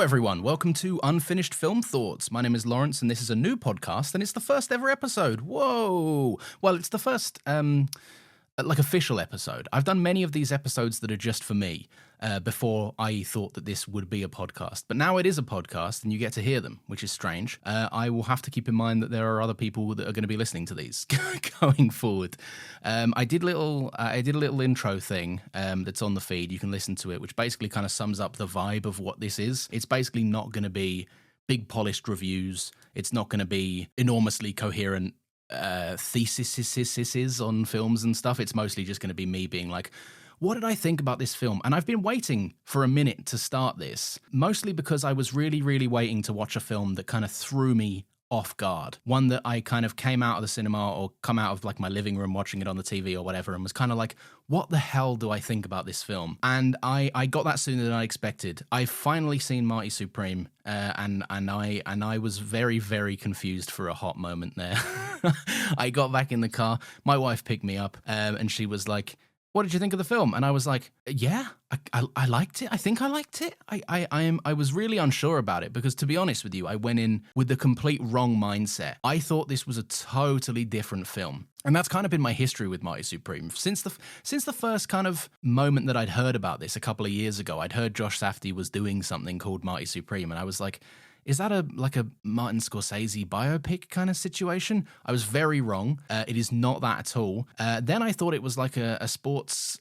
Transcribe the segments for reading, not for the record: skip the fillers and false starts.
Hello everyone, welcome to Unfinished Film Thoughts. My name is Lawrence and this is a new podcast and it's the first ever episode. Whoa! Well, it's the first, official episode. I've done many of these episodes that are just for me before I thought that this would be a podcast. But now it is a podcast and you get to hear them, which is strange. I will have to keep in mind that there are other people that are going to be listening to these going forward. I did a little intro thing that's on the feed. You can listen to it, which basically kind of sums up the vibe of what this is. It's basically not going to be big polished reviews. It's not going to be enormously coherent theses on films and stuff. It's mostly just going to be me being like, what did I think about this film? And I've been waiting for a minute to start this, mostly because I was really, really waiting to watch a film that kind of threw me off guard. One that I kind of came out of the cinema or come out of like my living room watching it on the TV or whatever and was kind of like, what the hell do I think about this film? And I got that sooner than I expected. I've finally seen Marty Supreme and I was very, very confused for a hot moment there. I got back in the car. My wife picked me up and she was like, what did you think of the film? And I was like, yeah, I liked it. I think I liked it. I was really unsure about it because, to be honest with you, I went in with the complete wrong mindset. I thought this was a totally different film. And that's kind of been my history with Marty Supreme. Since the first kind of moment that I'd heard about this a couple of years ago, I'd heard Josh Safdie was doing something called Marty Supreme. And I was like, is that a Martin Scorsese biopic kind of situation? I was very wrong. It is not that at all. Then I thought it was like a sports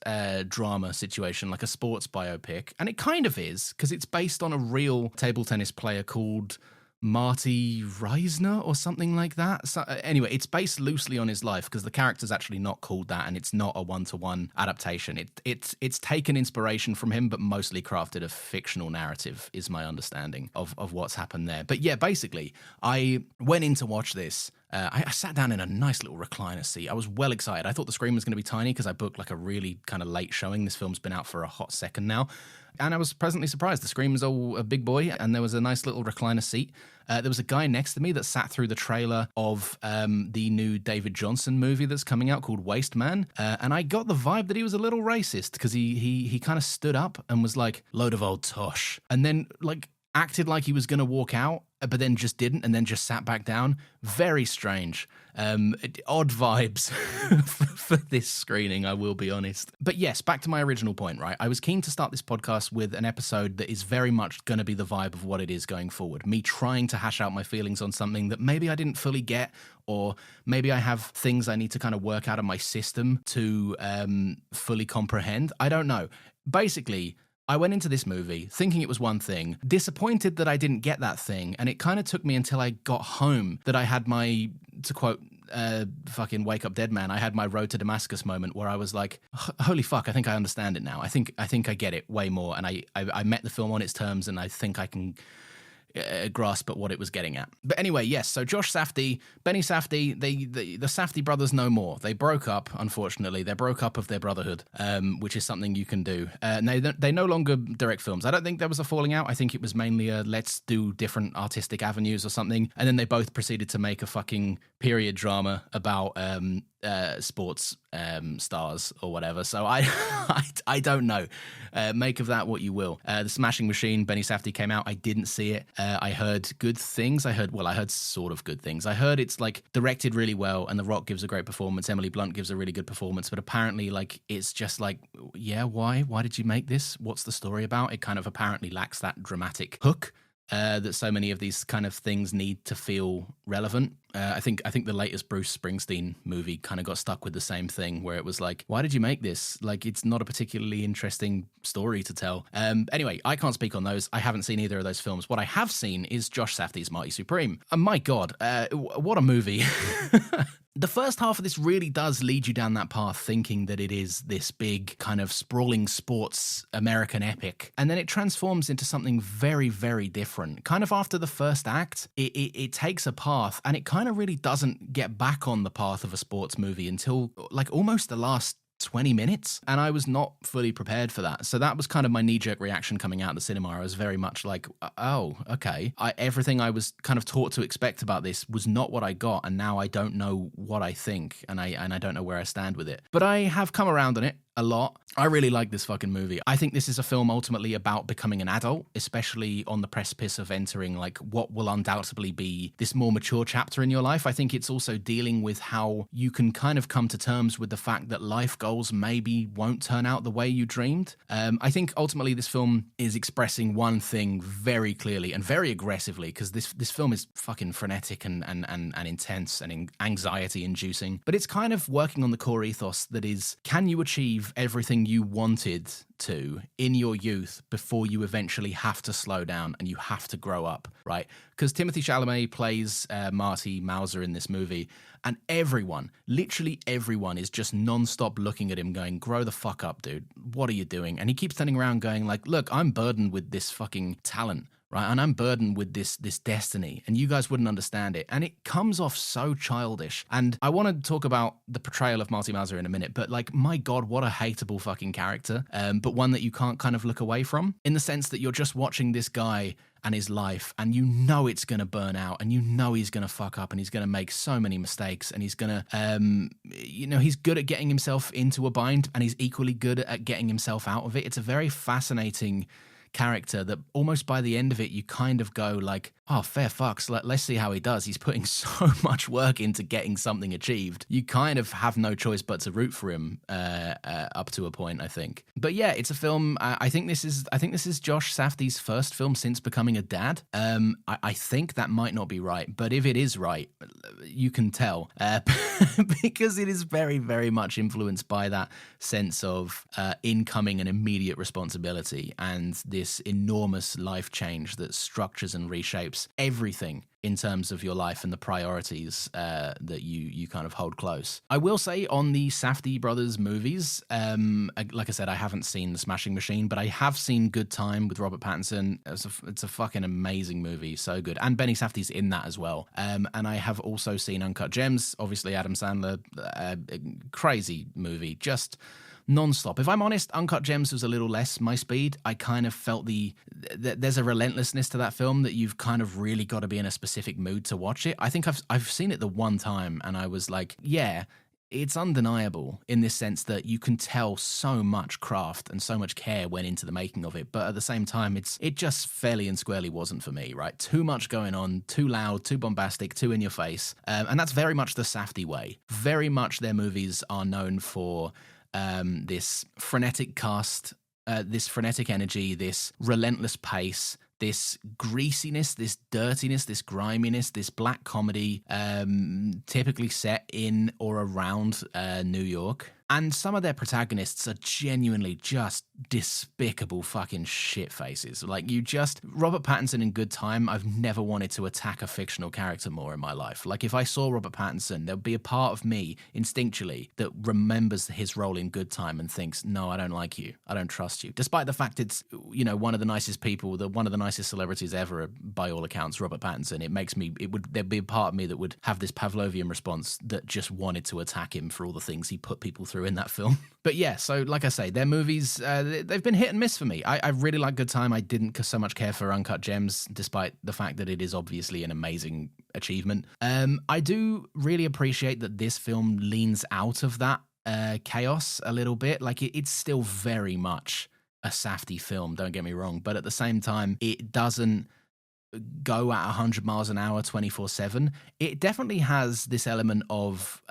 drama situation, like a sports biopic. And it kind of is, because it's based on a real table tennis player called Marty Reisner or something like that. So, anyway, it's based loosely on his life because the character's actually not called that and it's not a one-to-one adaptation. It's taken inspiration from him but mostly crafted a fictional narrative is my understanding of what's happened there. But yeah, basically, I went in to watch this. I sat down in a nice little recliner seat. I was well excited. I thought the screen was going to be tiny because I booked like a really kind of late showing. This film's been out for a hot second now. And I was pleasantly surprised. The screen was all a big boy and there was a nice little recliner seat. There was a guy next to me that sat through the trailer of the new David Johnson movie that's coming out called Waste Man. And I got the vibe that he was a little racist because he kind of stood up and was like, load of old tosh. And then like acted like he was going to walk out, but then just didn't, and then just sat back down. Very strange. Odd vibes for this screening, I will be honest. But yes, back to my original point, right? I was keen to start this podcast with an episode that is very much going to be the vibe of what it is going forward. Me trying to hash out my feelings on something that maybe I didn't fully get, or maybe I have things I need to kind of work out of my system to fully comprehend. I don't know. Basically, I went into this movie thinking it was one thing, disappointed that I didn't get that thing, and it kind of took me until I got home that I had my, to quote fucking Wake Up Dead Man, I had my Road to Damascus moment where I was like, holy fuck, I think I understand it now. I think I get it way more, and I met the film on its terms, and I think I can grasp at what it was getting at. But anyway, yes, so Josh Safdie, Benny Safdie, the Safdie brothers no more. They broke up, unfortunately. They broke up of their brotherhood, which is something you can do. They no longer direct films. I don't think there was a falling out. I think it was mainly a let's do different artistic avenues or something. And then they both proceeded to make a fucking period drama about sports stars or whatever. So I don't know. Make of that what you will. The Smashing Machine, Benny Safdie came out. I didn't see it. I heard good things. I heard sort of good things. I heard it's like directed really well and The Rock gives a great performance. Emily Blunt gives a really good performance, but apparently like it's just like, yeah, why did you make this? What's the story about? It kind of apparently lacks that dramatic hook that so many of these kind of things need to feel relevant. I think the latest Bruce Springsteen movie kind of got stuck with the same thing where it was like, why did you make this? Like, it's not a particularly interesting story to tell. Anyway, I can't speak on those. I haven't seen either of those films. What I have seen is Josh Safdie's Marty Supreme. And my God, what a movie. The first half of this really does lead you down that path thinking that it is this big kind of sprawling sports American epic. And then it transforms into something very, very different. Kind of after the first act, it takes a path and it kind of really doesn't get back on the path of a sports movie until like almost the last 20 minutes, and I was not fully prepared for that. So that was kind of my knee-jerk reaction coming out of the cinema. I was very much like, oh, okay. Everything I was kind of taught to expect about this was not what I got, and now I don't know what I think, and I don't know where I stand with it. But I have come around on it. a lot. I really like this fucking movie. I think this is a film ultimately about becoming an adult, especially on the precipice of entering like what will undoubtedly be this more mature chapter in your life. I think it's also dealing with how you can kind of come to terms with the fact that life goals maybe won't turn out the way you dreamed. I think ultimately this film is expressing one thing very clearly and very aggressively, because this film is fucking frenetic and intense and anxiety inducing, but it's kind of working on the core ethos that is, can you achieve everything you wanted to in your youth before you eventually have to slow down and you have to grow up, right? Because Timothée Chalamet plays Marty Mauser in this movie, and everyone, literally everyone, is just nonstop looking at him going, grow the fuck up, dude. What are you doing? And he keeps turning around going like, look, I'm burdened with this fucking talent, right? And I'm burdened with this destiny, and you guys wouldn't understand it. And it comes off so childish. And I want to talk about the portrayal of Marty Mauser in a minute, but like, my God, what a hateable fucking character. But one that you can't kind of look away from, in the sense that you're just watching this guy and his life, and you know it's going to burn out, and you know he's going to fuck up, and he's going to make so many mistakes, and he's going to, he's good at getting himself into a bind, and he's equally good at getting himself out of it. It's a very fascinating character that almost by the end of it, you kind of go like, oh, fair fucks, let's see how he does. He's putting so much work into getting something achieved. You kind of have no choice but to root for him up to a point, I think. But yeah, it's a film. I think this is Josh Safdie's first film since becoming a dad. I think that might not be right, but if it is right, you can tell because it is very, very much influenced by that sense of incoming and immediate responsibility and this enormous life change that structures and reshapes everything in terms of your life and the priorities that you kind of hold close. I will say on the Safdie brothers movies, like I said, I haven't seen The Smashing Machine, but I have seen Good Time with Robert Pattinson. It's a fucking amazing movie, so good. And Benny Safdie's in that as well. And I have also seen Uncut Gems, obviously Adam Sandler, crazy movie, just non-stop. If I'm honest, Uncut Gems was a little less my speed. I kind of felt there's a relentlessness to that film that you've kind of really got to be in a specific mood to watch it. I think I've seen it the one time and I was like, yeah, it's undeniable in this sense that you can tell so much craft and so much care went into the making of it. But at the same time, it just fairly and squarely wasn't for me, right? Too much going on, too loud, too bombastic, too in your face. And that's very much the Safdie way. Very much their movies are known for this frenetic cast, this frenetic energy, this relentless pace, this greasiness, this dirtiness, this griminess, this black comedy, typically set in or around New York. And some of their protagonists are genuinely just despicable fucking shit faces. Like, Robert Pattinson in Good Time, I've never wanted to attack a fictional character more in my life. Like, if I saw Robert Pattinson, there'd be a part of me, instinctually, that remembers his role in Good Time and thinks, no, I don't like you. I don't trust you. Despite the fact it's, one of the nicest people, one of the nicest celebrities ever, by all accounts, Robert Pattinson, there'd be a part of me that would have this Pavlovian response that just wanted to attack him for all the things he put people through in that film. But yeah, so like I say, their movies, they've been hit and miss for me. I really like Good Time. I didn't so much care for Uncut Gems, despite the fact that it is obviously an amazing achievement. I do really appreciate that this film leans out of that chaos a little bit. Like, it's still very much a Safdie film, don't get me wrong, but at the same time, it doesn't go at 100 miles an hour 24/7. It definitely has this element of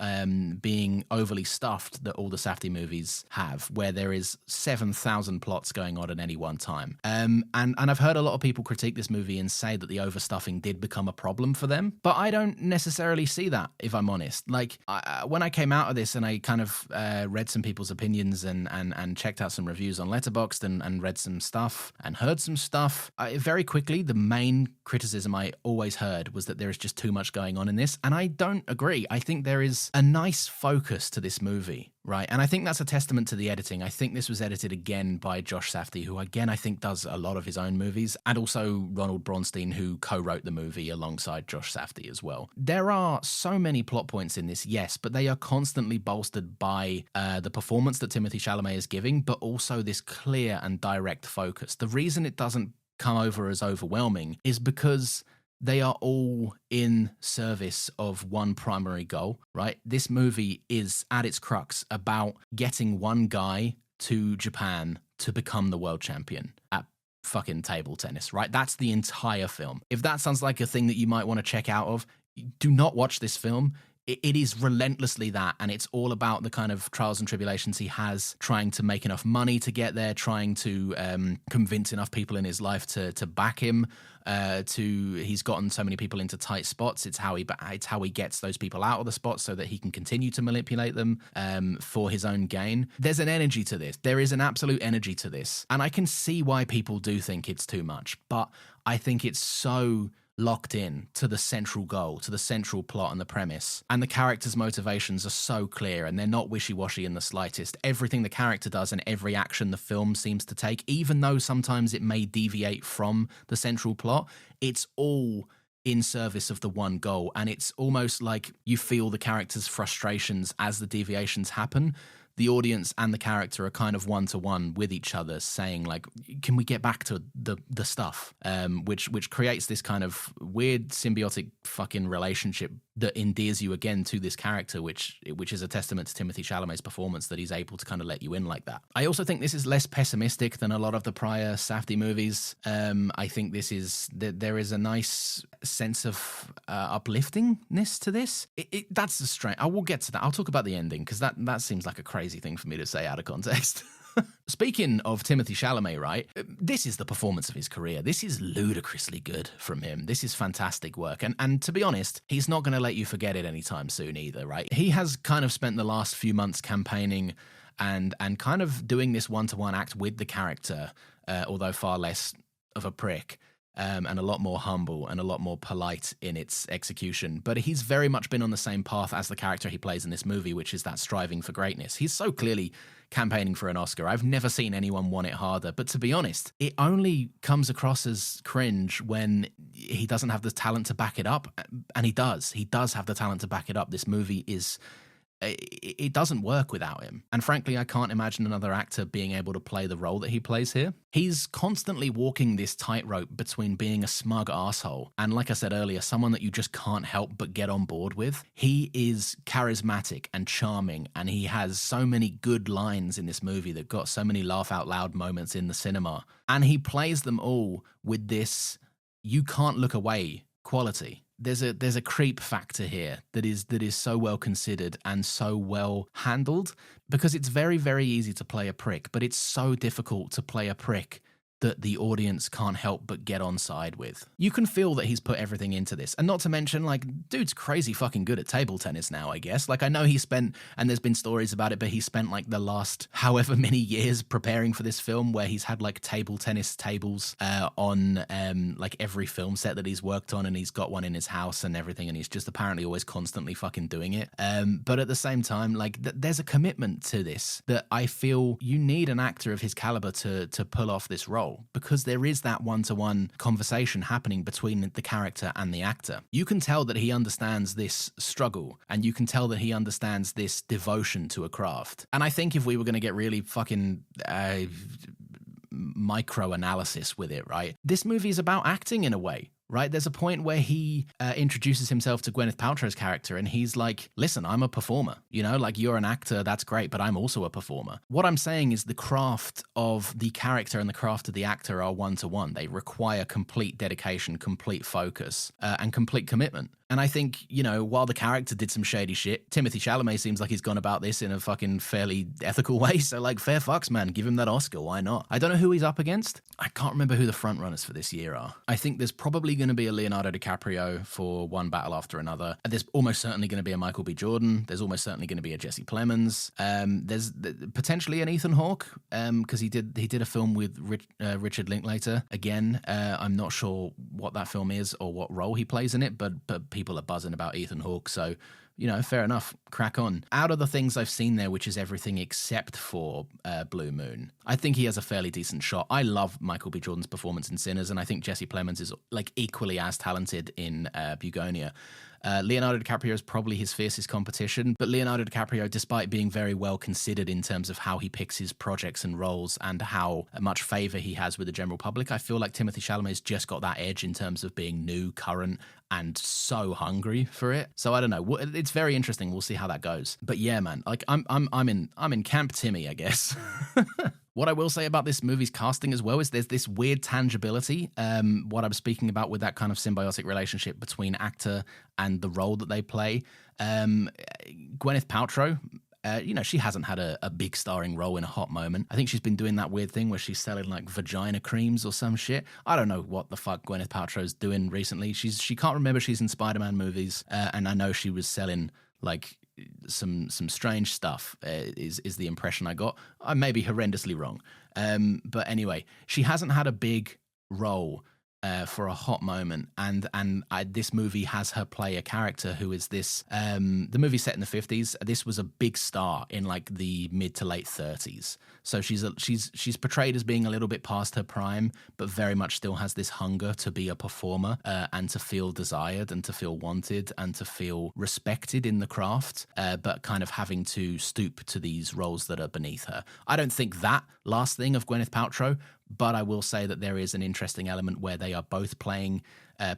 being overly stuffed that all the Safdie movies have, where there is 7,000 plots going on at any one time. And I've heard a lot of people critique this movie and say that the overstuffing did become a problem for them, but I don't necessarily see that, if I'm honest. Like, when I came out of this and I kind of read some people's opinions and checked out some reviews on Letterboxd and read some stuff and heard some stuff, very quickly, the main criticism I always heard was that there is just too much going on in this, and I don't agree. I think there is a nice focus to this movie, right? And I think that's a testament to the editing. I think this was edited again by Josh Safdie, who again I think does a lot of his own movies, and also Ronald Braunstein, who co-wrote the movie alongside Josh Safdie as well. There are so many plot points in this, yes, but they are constantly bolstered by the performance that Timothée Chalamet is giving, but also this clear and direct focus. The reason it doesn't come over as overwhelming is because they are all in service of one primary goal, right? This movie is at its crux about getting one guy to Japan to become the world champion at fucking table tennis, right? That's the entire film. If that sounds like a thing that you might want to check out of, do not watch this film. It is relentlessly that, and it's all about the kind of trials and tribulations he has trying to make enough money to get there, trying to convince enough people in his life to back him. He's gotten so many people into tight spots. It's how he gets those people out of the spots so that he can continue to manipulate them for his own gain. There's an energy to this. There is an absolute energy to this, and I can see why people do think it's too much, but I think it's so locked in to the central goal, to the central plot and the premise. And the character's motivations are so clear, and they're not wishy-washy in the slightest. Everything the character does and every action the film seems to take, even though sometimes it may deviate from the central plot, it's all in service of the one goal. And it's almost like you feel the character's frustrations as the deviations happen. The audience and the character are kind of one-to-one with each other, saying, like, can we get back to the stuff? Which creates this kind of weird symbiotic fucking relationship that endears you again to this character, which is a testament to Timothée Chalamet's performance, that he's able to kind of let you in like that. I also think this is less pessimistic than a lot of the prior Safdie movies. I think there is a nice sense of upliftingness to this. That's a strange. I will get to that. I'll talk about the ending, because that seems like a crazy thing for me to say out of context. Speaking of Timothée Chalamet, right? This is the performance of his career. This is ludicrously good from him. This is fantastic work. And to be honest, he's not going to let you forget it anytime soon either, right? He has kind of spent the last few months campaigning and kind of doing this one-to-one act with the character, although far less of a prick. And a lot more humble and a lot more polite in its execution. But he's very much been on the same path as the character he plays in this movie, which is that striving for greatness. He's so clearly campaigning for an Oscar. I've never seen anyone want it harder. But to be honest, it only comes across as cringe when he doesn't have the talent to back it up. And he does. He does have the talent to back it up. This movie is... it doesn't work without him. And frankly, I can't imagine another actor being able to play the role that he plays here. He's constantly walking this tightrope between being a smug asshole and, like I said earlier, someone that you just can't help but get on board with. He is charismatic and charming, and he has so many good lines in this movie that got so many laugh out loud moments in the cinema. And he plays them all with this you can't look away quality. There's a creep factor here that is so well considered and so well handled, because it's very, very easy to play a prick, but it's so difficult to play a prick that the audience can't help but get on side with. You can feel that he's put everything into this. And not to mention, like, dude's crazy fucking good at table tennis now, I guess. Like, I know he spent, and there's been stories about it, but he spent, like, the last however many years preparing for this film, where he's had, like, table tennis tables on, like, every film set that he's worked on, and he's got one in his house and everything, and he's just apparently always constantly fucking doing it. But at the same time, like, there's a commitment to this that I feel you need an actor of his caliber to pull off this role. Because there is that one-to-one conversation happening between the character and the actor. You can tell that he understands this struggle, and you can tell that he understands this devotion to a craft. And I think if we were going to get really fucking micro-analysis with it, right? This movie is about acting in a way. Right? There's a point where he introduces himself to Gwyneth Paltrow's character, and he's like, listen, I'm a performer. You know, like, you're an actor, that's great, but I'm also a performer. What I'm saying is the craft of the character and the craft of the actor are one-to-one. They require complete dedication, complete focus, and complete commitment. And I think, you know, while the character did some shady shit, Timothée Chalamet seems like he's gone about this in a fucking fairly ethical way. So, like, fair fucks, man. Give him that Oscar. Why not? I don't know who he's up against. I can't remember who the front runners for this year are. I think there's probably going to be a Leonardo DiCaprio for One Battle After Another. There's almost certainly going to be a Michael B. Jordan. There's almost certainly going to be a Jesse Plemons. There's potentially an Ethan Hawke, because he did a film with Richard Linklater. Again, I'm not sure what that film is or what role he plays in it, but people are buzzing about Ethan Hawke, so fair enough. Crack on. Out of the things I've seen there, which is everything except for Blue Moon, I think he has a fairly decent shot. I love Michael B. Jordan's performance in Sinners, and I think Jesse Plemons is like equally as talented in Bugonia. Leonardo DiCaprio is probably his fiercest competition, but Leonardo DiCaprio, despite being very well considered in terms of how he picks his projects and roles and how much favor he has with the general public, I feel like Timothée Chalamet's just got that edge in terms of being new, current, and so hungry for it. So I don't know. It's very interesting. We'll see how that goes. But yeah, man, like I'm in Camp Timmy, I guess. What I will say about this movie's casting as well is there's this weird tangibility, what I'm speaking about with that kind of symbiotic relationship between actor and the role that they play. Gwyneth Paltrow, she hasn't had a big starring role in a hot moment. I think she's been doing that weird thing where she's selling like vagina creams or some shit. I don't know what the fuck Gwyneth Paltrow's doing recently. She can't remember she's in Spider-Man movies, and I know she was selling like some strange stuff is the impression I got. I may be horrendously wrong. But anyway, she hasn't had a big role for a hot moment, and this movie has her play a character who is this. The movie's set in the 50s. This was a big star in like the mid to late 30s. So she's portrayed as being a little bit past her prime, but very much still has this hunger to be a performer and to feel desired and to feel wanted and to feel respected in the craft, but kind of having to stoop to these roles that are beneath her. I don't think that last thing of Gwyneth Paltrow, but I will say that there is an interesting element where they are both playing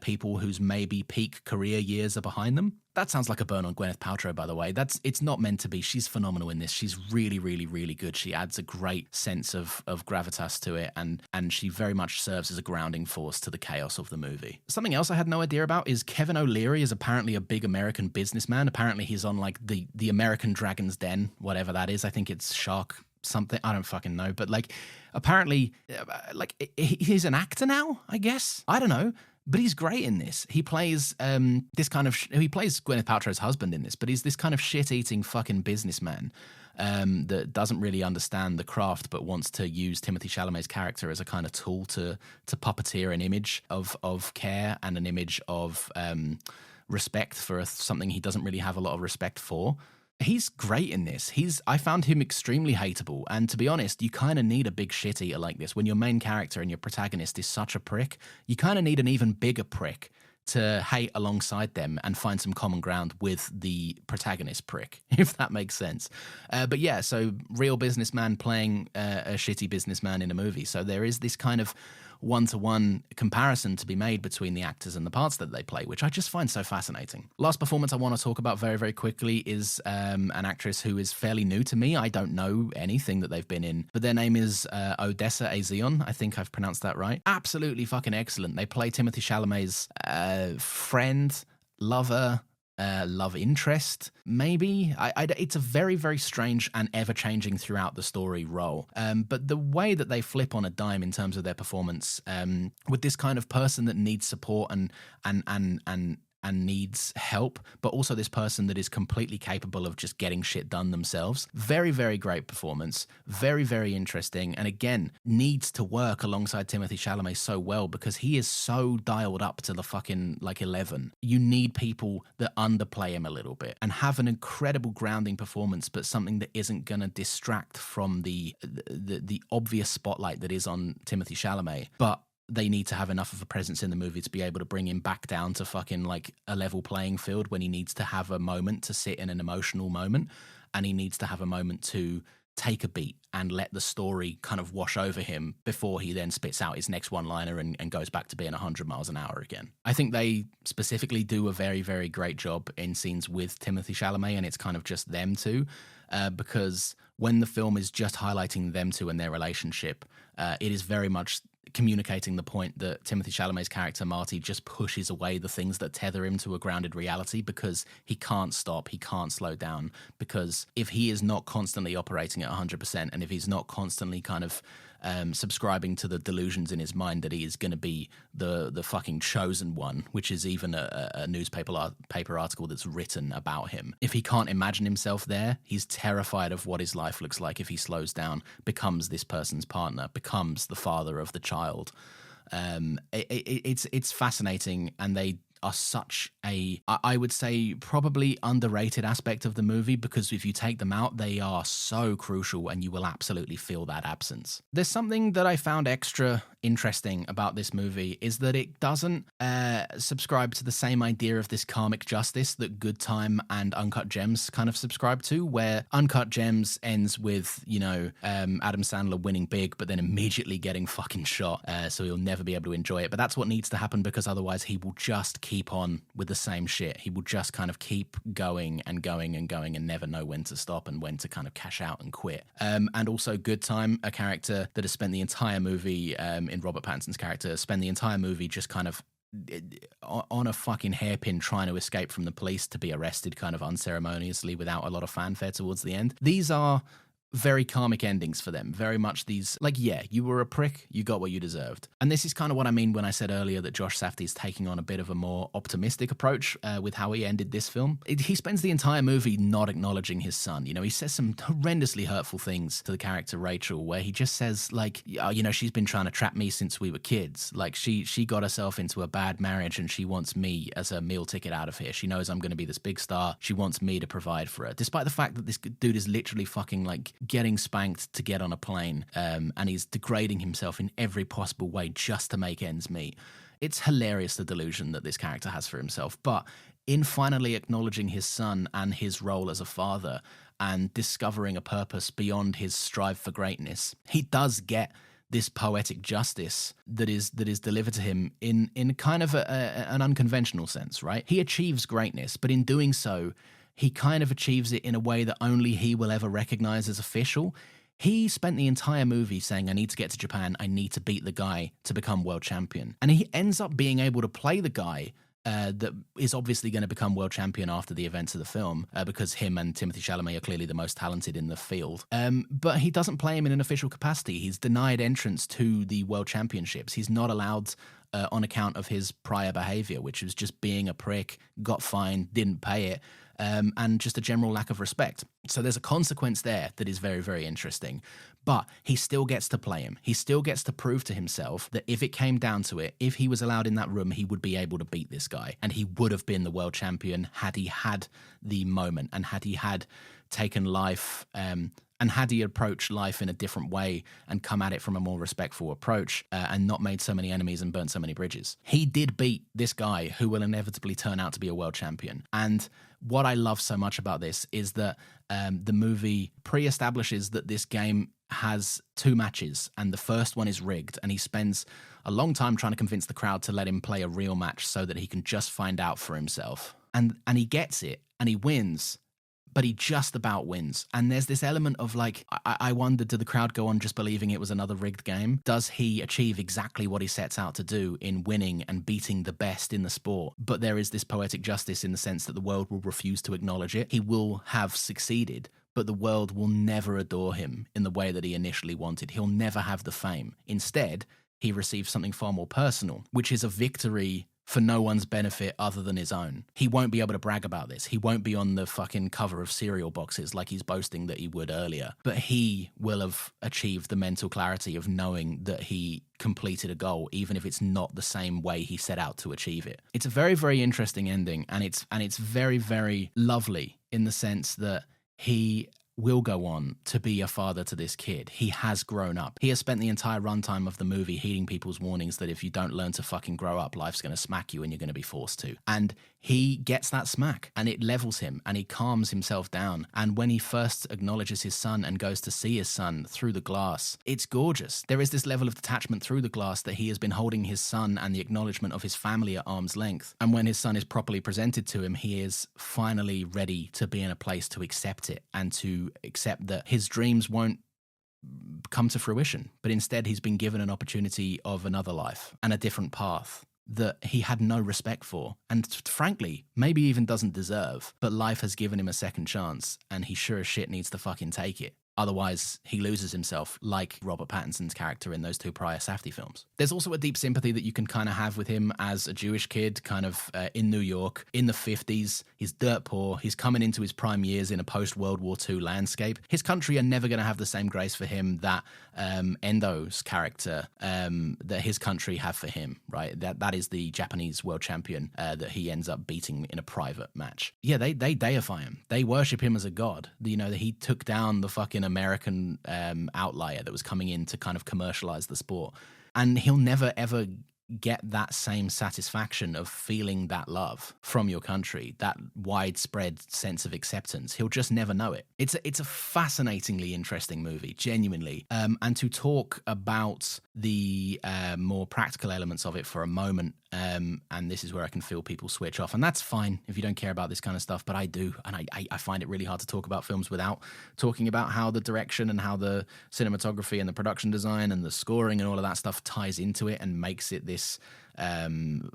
people whose maybe peak career years are behind them. That sounds like a burn on Gwyneth Paltrow, by the way. It's not meant to be. She's phenomenal in this. She's really, really, really good. She adds a great sense of gravitas to it, and she very much serves as a grounding force to the chaos of the movie. Something else I had no idea about is Kevin O'Leary is apparently a big American businessman. Apparently he's on like the American Dragon's Den, whatever that is. I think it's Shark something, I don't fucking know, but like apparently like he's an actor now, I guess. I don't know, but he's great in this. He plays he plays Gwyneth Paltrow's husband in this, but he's this kind of shit-eating fucking businessman that doesn't really understand the craft but wants to use Timothée Chalamet's character as a kind of tool to puppeteer an image of care and an image of respect for something he doesn't really have a lot of respect for. He's great in this. I found him extremely hateable, and to be honest, you kind of need a big shit eater like this. When your main character and your protagonist is such a prick, you kind of need an even bigger prick to hate alongside them and find some common ground with the protagonist prick, if that makes sense. But yeah, so real businessman playing a shitty businessman in a movie. So there is this kind of one-to-one comparison to be made between the actors and the parts that they play, which I just find so fascinating. Last performance I want to talk about very, very quickly is an actress who is fairly new to me. I don't know anything that they've been in, but their name is Odessa Azion. I think I've pronounced that right. Absolutely fucking excellent. They play Timothée Chalamet's friend, lover, love interest, maybe. It's a very, very strange and ever-changing throughout the story role. But the way that they flip on a dime in terms of their performance, with this kind of person that needs support and needs help, but also this person that is completely capable of just getting shit done themselves. Very, very great performance. Very, very interesting. And again, needs to work alongside Timothée Chalamet so well because he is so dialed up to the fucking like 11. You need people that underplay him a little bit and have an incredible grounding performance, but something that isn't going to distract from the obvious spotlight that is on Timothée Chalamet. But they need to have enough of a presence in the movie to be able to bring him back down to fucking like a level playing field when he needs to have a moment to sit in an emotional moment, and he needs to have a moment to take a beat and let the story kind of wash over him before he then spits out his next one-liner and goes back to being 100 miles an hour again. I think they specifically do a very, very great job in scenes with Timothée Chalamet, and it's kind of just them two, because when the film is just highlighting them two and their relationship, it is very much communicating the point that Timothée Chalamet's character Marty just pushes away the things that tether him to a grounded reality because he can't stop, he can't slow down, because if he is not constantly operating at 100% and if he's not constantly kind of subscribing to the delusions in his mind that he is going to be the fucking chosen one, which is even a paper article that's written about him. If he can't imagine himself there, he's terrified of what his life looks like if he slows down, becomes this person's partner, becomes the father of the child. It's fascinating, and are such I would say probably underrated aspect of the movie, because if you take them out, they are so crucial and you will absolutely feel that absence. There's something that I found extra interesting about this movie is that it doesn't subscribe to the same idea of this karmic justice that Good Time and Uncut Gems kind of subscribe to, where Uncut Gems ends with, Adam Sandler winning big, but then immediately getting fucking shot, so he'll never be able to enjoy it. But that's what needs to happen, because otherwise he will just keep on with the same shit. He will just kind of keep going and going and going and never know when to stop and when to kind of cash out and quit. And also Good Time, a character that has spent the entire movie, in Robert Pattinson's character, spend the entire movie just kind of on a fucking hairpin trying to escape from the police to be arrested kind of unceremoniously without a lot of fanfare towards the end. These are very karmic endings for them. Very much these, like, yeah, you were a prick, you got what you deserved. And this is kind of what I mean when I said earlier that Josh Safdie is taking on a bit of a more optimistic approach with how he ended this film. He spends the entire movie not acknowledging his son. He says some horrendously hurtful things to the character Rachel, where he just says, like, she's been trying to trap me since we were kids. Like, she got herself into a bad marriage and she wants me as a meal ticket out of here. She knows I'm going to be this big star. She wants me to provide for her. Despite the fact that this dude is literally fucking, like, getting spanked to get on a plane, and he's degrading himself in every possible way just to make ends meet. It's hilarious, the delusion that this character has for himself. But in finally acknowledging his son and his role as a father and discovering a purpose beyond his strive for greatness, he does get this poetic justice that is delivered to him in kind of an unconventional sense, right? He achieves greatness, but in doing so, he kind of achieves it in a way that only he will ever recognize as official. He spent the entire movie saying, I need to get to Japan, I need to beat the guy to become world champion. And he ends up being able to play the guy that is obviously going to become world champion after the events of the film, because him and Timothée Chalamet are clearly the most talented in the field. But he doesn't play him in an official capacity. He's denied entrance to the world championships. He's not allowed on account of his prior behavior, which was just being a prick, got fined, didn't pay it, and just a general lack of respect. So there's a consequence there that is very, very interesting. But he still gets to play him. He still gets to prove to himself that if it came down to it, if he was allowed in that room, he would be able to beat this guy. And he would have been the world champion had he had the moment, and had he had taken life, and had he approached life in a different way and come at it from a more respectful approach, and not made so many enemies and burnt so many bridges. He did beat this guy who will inevitably turn out to be a world champion. And what I love so much about this is that the movie pre-establishes that this game has 2 matches, and the first one is rigged, and he spends a long time trying to convince the crowd to let him play a real match so that he can just find out for himself. And he gets it, and he wins, but he just about wins. And there's this element of, like, I wonder, did the crowd go on just believing it was another rigged game? Does he achieve exactly what he sets out to do in winning and beating the best in the sport? But there is this poetic justice in the sense that the world will refuse to acknowledge it. He will have succeeded, but the world will never adore him in the way that he initially wanted. He'll never have the fame. Instead, he receives something far more personal, which is a victory for no one's benefit other than his own. He won't be able to brag about this. He won't be on the fucking cover of cereal boxes like he's boasting that he would earlier. But he will have achieved the mental clarity of knowing that he completed a goal, even if it's not the same way he set out to achieve it. It's a very, very interesting ending, and it's very, very lovely in the sense that he will go on to be a father to this kid. He has grown up. He has spent the entire runtime of the movie heeding people's warnings that if you don't learn to fucking grow up, life's going to smack you and you're going to be forced to. And he gets that smack, and it levels him, and he calms himself down. And when he first acknowledges his son and goes to see his son through the glass, it's gorgeous. There is this level of detachment through the glass that he has been holding his son and the acknowledgement of his family at arm's length. And when his son is properly presented to him, he is finally ready to be in a place to accept it, and to accept that his dreams won't come to fruition, but instead he's been given an opportunity of another life and a different path that he had no respect for, and frankly, maybe even doesn't deserve, but life has given him a second chance, and he sure as shit needs to fucking take it. Otherwise, he loses himself, like Robert Pattinson's character in those two prior Safdie films. There's also a deep sympathy that you can kind of have with him as a Jewish kid, kind of in New York, in the 50s. He's dirt poor. He's coming into his prime years in a post-World War II landscape. His country are never going to have the same grace for him that Endo's character, that his country have for him, right? That is the Japanese world champion that he ends up beating in a private match. Yeah, they deify him. They worship him as a god. You know, that he took down the fucking American outlier that was coming in to kind of commercialize the sport. And he'll never, ever get that same satisfaction of feeling that love from your country, that widespread sense of acceptance. He'll just never know it. It's a fascinatingly interesting movie, genuinely. And to talk about the more practical elements of it for a moment, and this is where I can feel people switch off, and that's fine if you don't care about this kind of stuff, but I do, and I find it really hard to talk about films without talking about how the direction and how the cinematography and the production design and the scoring and all of that stuff ties into it and makes it this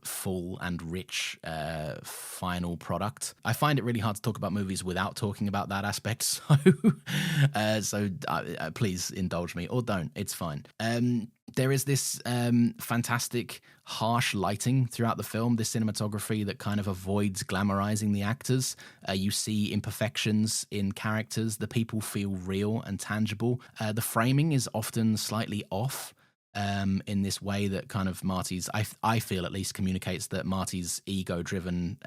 full and rich final product. I find it really hard to talk about movies without talking about that aspect, so please indulge me, or don't, it's fine. There is this fantastic harsh lighting throughout the film, this cinematography that kind of avoids glamorizing the actors. You see imperfections in characters. The people feel real and tangible. The framing is often slightly off, in this way that kind of Marty's, I feel at least, communicates that Marty's ego-driven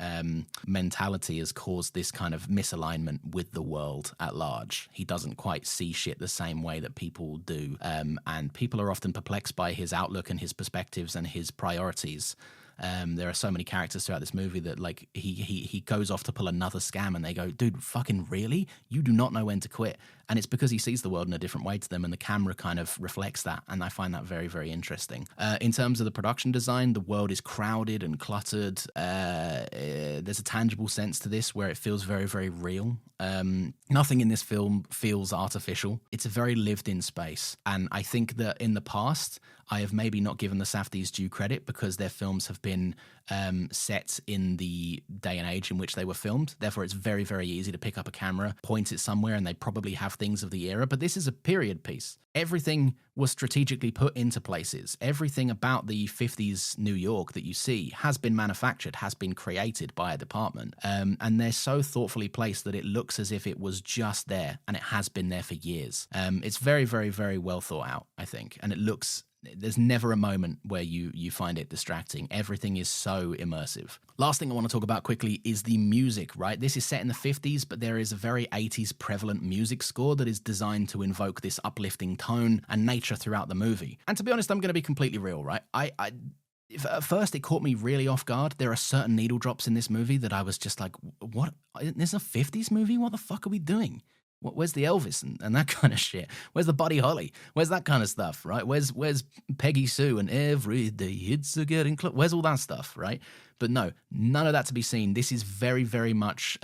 mentality has caused this kind of misalignment with the world at large. He doesn't quite see shit the same way that people do, and people are often perplexed by his outlook and his perspectives and his priorities. There are so many characters throughout this movie that, like, he goes off to pull another scam and they go, dude, fucking really? You do not know when to quit. And it's because he sees the world in a different way to them, and the camera kind of reflects that, and I find that very, very interesting. In terms of the production design, the world is crowded and cluttered. There's a tangible sense to this where it feels very, very real. Nothing in this film feels artificial. It's a very lived-in space, and I think that in the past, I have maybe not given the Safdies due credit because their films have been set in the day and age in which they were filmed. Therefore, it's very, very easy to pick up a camera, point it somewhere, and they probably have things of the era. But this is a period piece. Everything was strategically put into places. Everything about the 50s New York that you see has been manufactured, has been created by a department. And they're so thoughtfully placed that it looks as if it was just there, and it has been there for years. It's very, very, very well thought out, I think. And it looks... There's never a moment where you find it distracting. Everything is so immersive. Last thing I want to talk about quickly is the music, right? This is set in the 50s, but there is a very 80s prevalent music score that is designed to invoke this uplifting tone and nature throughout the movie. And to be honest, I'm going to be completely real, right? At first, it caught me really off guard. There are certain needle drops in this movie that I was just like, what? This is a 50s movie? What the fuck are we doing? Where's the Elvis and that kind of shit? Where's the Buddy Holly? Where's that kind of stuff, right? Where's Peggy Sue and every day it's a getting close? Where's all that stuff, right? But no, none of that to be seen. This is very, very much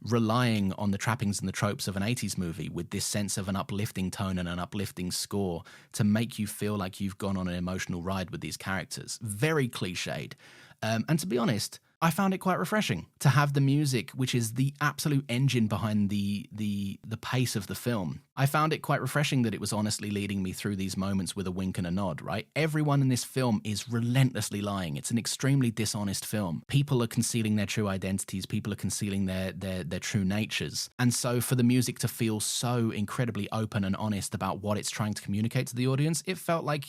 relying on the trappings and the tropes of an 80s movie with this sense of an uplifting tone and an uplifting score to make you feel like you've gone on an emotional ride with these characters. Very cliched. And to be honest, I found it quite refreshing to have the music, which is the absolute engine behind the pace of the film. I found it quite refreshing that it was honestly leading me through these moments with a wink and a nod, right? Everyone in this film is relentlessly lying. It's an extremely dishonest film. People are concealing their true identities. People are concealing their true natures. And so for the music to feel so incredibly open and honest about what it's trying to communicate to the audience, it felt like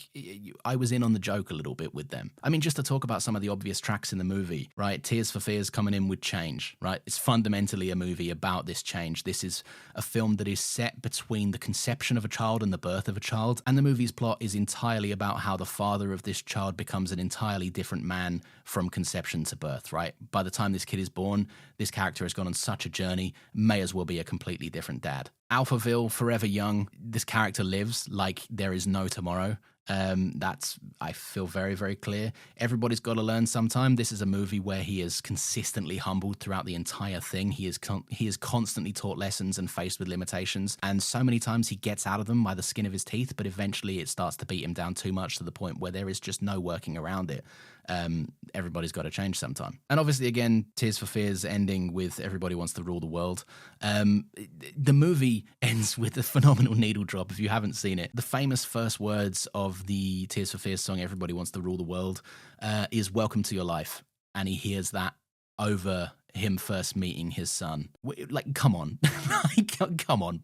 I was in on the joke a little bit with them. I mean, just to talk about some of the obvious tracks in the movie, right? Tears for Fears coming in with change, right? It's fundamentally a movie about this change. This is a film that is set between the conception of a child and the birth of a child, and the movie's plot is entirely about how the father of this child becomes an entirely different man from conception to birth, right? By the time this kid is born, this character has gone on such a journey, may as well be a completely different dad. Alphaville, forever young, this character lives like there is no tomorrow. That's, I feel, very, very clear. Everybody's got to learn sometime. This is a movie where he is consistently humbled throughout the entire thing. He is constantly taught lessons and faced with limitations. And so many times he gets out of them by the skin of his teeth, but eventually it starts to beat him down too much to the point where there is just no working around it. Everybody's got to change sometime. And obviously, again, Tears for Fears ending with Everybody Wants to Rule the World. The movie ends with a phenomenal needle drop, if you haven't seen it. The famous first words of the Tears for Fears song, Everybody Wants to Rule the World, is Welcome to Your Life. And he hears that over him first meeting his son. Like, come on. Come on.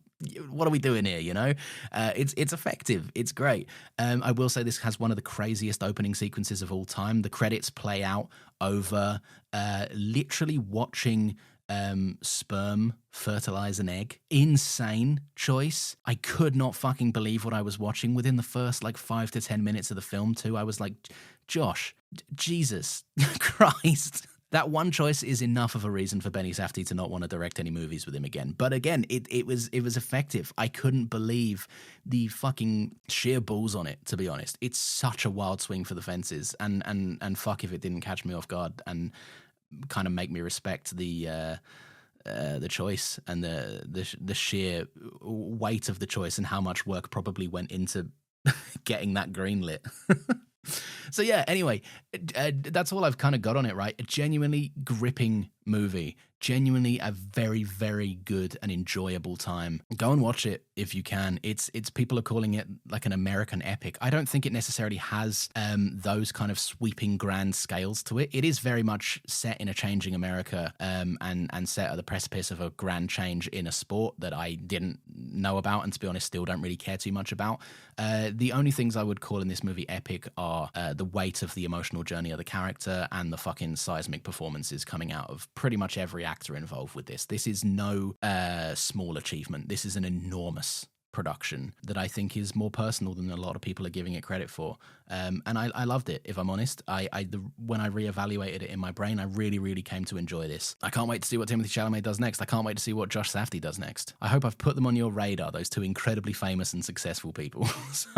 What are we doing here, you know? It's effective. It's great. I will say this has one of the craziest opening sequences of all time. The credits play out over literally watching sperm fertilize an egg. Insane choice. I could not fucking believe what I was watching within the first 5 to 10 minutes of the film too. I was like, Josh, Jesus Christ. That one choice is enough of a reason for Benny Safdie to not want to direct any movies with him again. But again, it was effective. I couldn't believe the fucking sheer balls on it, to be honest. It's such a wild swing for the fences, and fuck if it didn't catch me off guard and kind of make me respect the choice and the sheer weight of the choice and how much work probably went into getting that greenlit. So yeah, anyway, that's all I've kind of got on it, right? A genuinely gripping movie. Genuinely a very, very good and enjoyable time. Go and watch it if you can. It's people are calling it like an American epic. I don't think it necessarily has those kind of sweeping grand scales to it. It is very much set in a changing America and set at the precipice of a grand change in a sport that I didn't know about and, to be honest, still don't really care too much about. The only things I would call in this movie epic are the weight of the emotional journey of the character and the fucking seismic performances coming out of pretty much every actor involved with this. This is no small achievement. This is an enormous production that I think is more personal than a lot of people are giving it credit for. And I loved it, if I'm honest. When I reevaluated it in my brain, I really, really came to enjoy this. I can't wait to see what Timothée Chalamet does next. I can't wait to see what Josh Safdie does next. I hope I've put them on your radar, those two incredibly famous and successful people. So,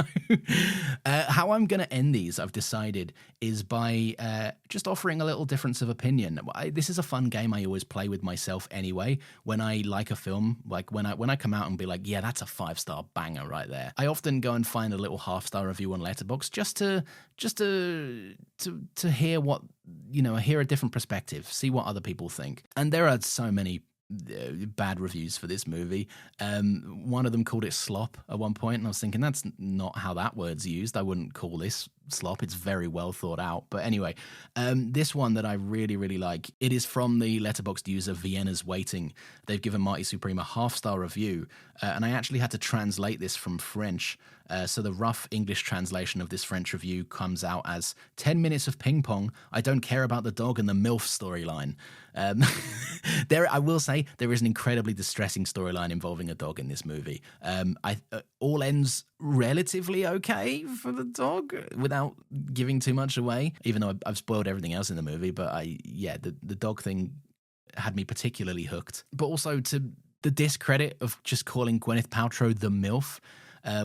how I'm going to end these, I've decided, is by just offering a little difference of opinion. This is a fun game I always play with myself anyway. When I like a film, like when I come out and be like, yeah, that's a 5-star banger right there, I often go and find a little half-star review on Letterboxd just to hear what, hear a different perspective, see what other people think. And there are so many bad reviews for this movie. One of them called it slop at one point, and I was thinking, that's not how that word's used. I wouldn't call this slop. It's very well thought out. But anyway, this one that I really, really like, it is from the Letterboxd user Vienna's Waiting. They've given Marty Supreme a half-star review, and I actually had to translate this from French. So the rough English translation of this French review comes out as 10 minutes of ping pong. I don't care about the dog and the MILF storyline. I will say there is an incredibly distressing storyline involving a dog in this movie. All ends relatively okay for the dog without giving too much away, even though I've spoiled everything else in the movie. But the dog thing had me particularly hooked. But also to the discredit of just calling Gwyneth Paltrow the MILF,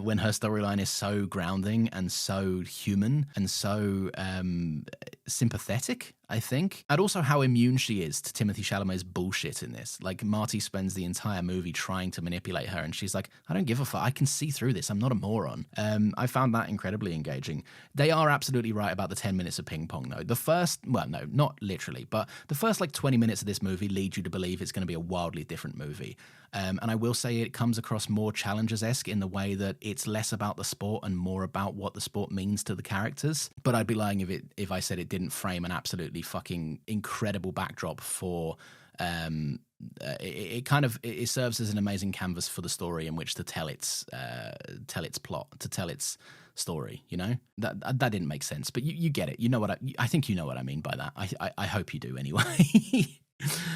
when her storyline is so grounding and so human and so sympathetic, I think. And also how immune she is to Timothée Chalamet's bullshit in this. Like, Marty spends the entire movie trying to manipulate her, and she's like, I don't give a fuck. I can see through this. I'm not a moron. I found that incredibly engaging. They are absolutely right about the 10 minutes of ping pong, though. The first, well, no, not literally, but the first 20 minutes of this movie lead you to believe it's going to be a wildly different movie. And I will say it comes across more Challengers-esque in the way that it's less about the sport and more about what the sport means to the characters. But I'd be lying if I said it didn't frame an absolutely fucking incredible backdrop for it serves as an amazing canvas for the story in which to tell its plot, to tell its story. That didn't make sense, but you get it. You know what I think you know what I mean by that. I hope you do anyway.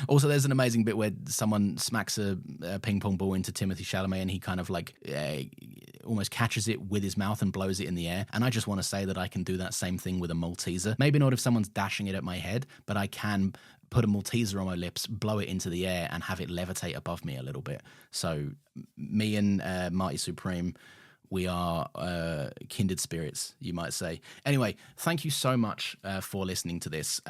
Also, there's an amazing bit where someone smacks a ping pong ball into Timothée Chalamet, and he kind of almost catches it with his mouth and blows it in the air. And I just want to say that I can do that same thing with a Malteser. Maybe not if someone's dashing it at my head, but I can put a Malteser on my lips, blow it into the air, and have it levitate above me a little bit. So me and Marty Supreme, We are kindred spirits, you might say. Anyway, thank you so much for listening to this.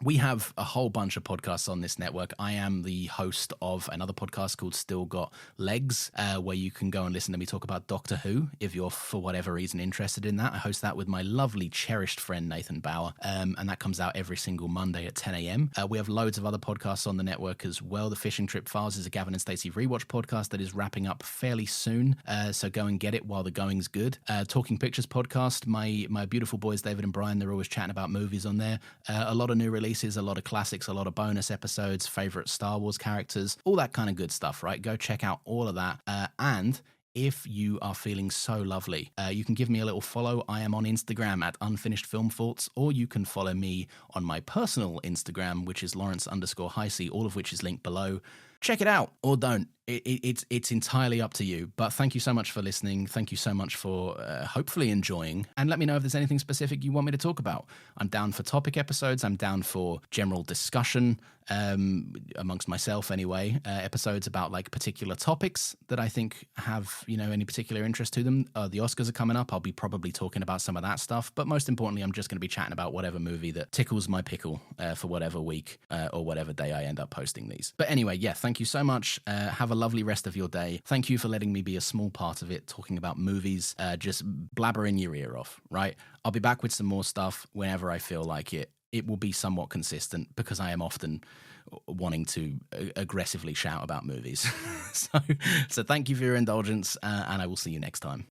We have a whole bunch of podcasts on this network. I am the host of another podcast called Still Got Legs, where you can go and listen to me talk about Doctor Who if you're, for whatever reason, interested in that. I host that with my lovely, cherished friend Nathan Bauer, and that comes out every single Monday at 10 a.m. We have loads of other podcasts on the network as well. The Fishing Trip Files is a Gavin and Stacey rewatch podcast that is wrapping up fairly soon, so go and get it while the going's good. Talking Pictures podcast, my beautiful boys David and Brian, they're always chatting about movies on there. A lot of new releases, a lot of classics, a lot of bonus episodes, favorite Star Wars characters, all that kind of good stuff, right? Go check out all of that. And if you are feeling so lovely, you can give me a little follow. I am on Instagram at Unfinished Film Thoughts, or you can follow me on my personal Instagram, which is Lawrence_Heisey, all of which is linked below. Check it out, or don't. It's entirely up to you. But thank you so much for listening. Thank you so much for hopefully enjoying. And let me know if there's anything specific you want me to talk about. I'm down for topic episodes. I'm down for general discussion amongst myself anyway. Episodes about like particular topics that I think have, any particular interest to them. The Oscars are coming up. I'll be probably talking about some of that stuff. But most importantly, I'm just going to be chatting about whatever movie that tickles my pickle for whatever week or whatever day I end up posting these. But anyway, yeah, thank you so much. Have a lovely rest of your day. Thank you for letting me be a small part of it, talking about movies, just blabbering your ear off, right? I'll be back with some more stuff whenever I feel like it. It will be somewhat consistent because I am often wanting to aggressively shout about movies. So thank you for your indulgence, and I will see you next time.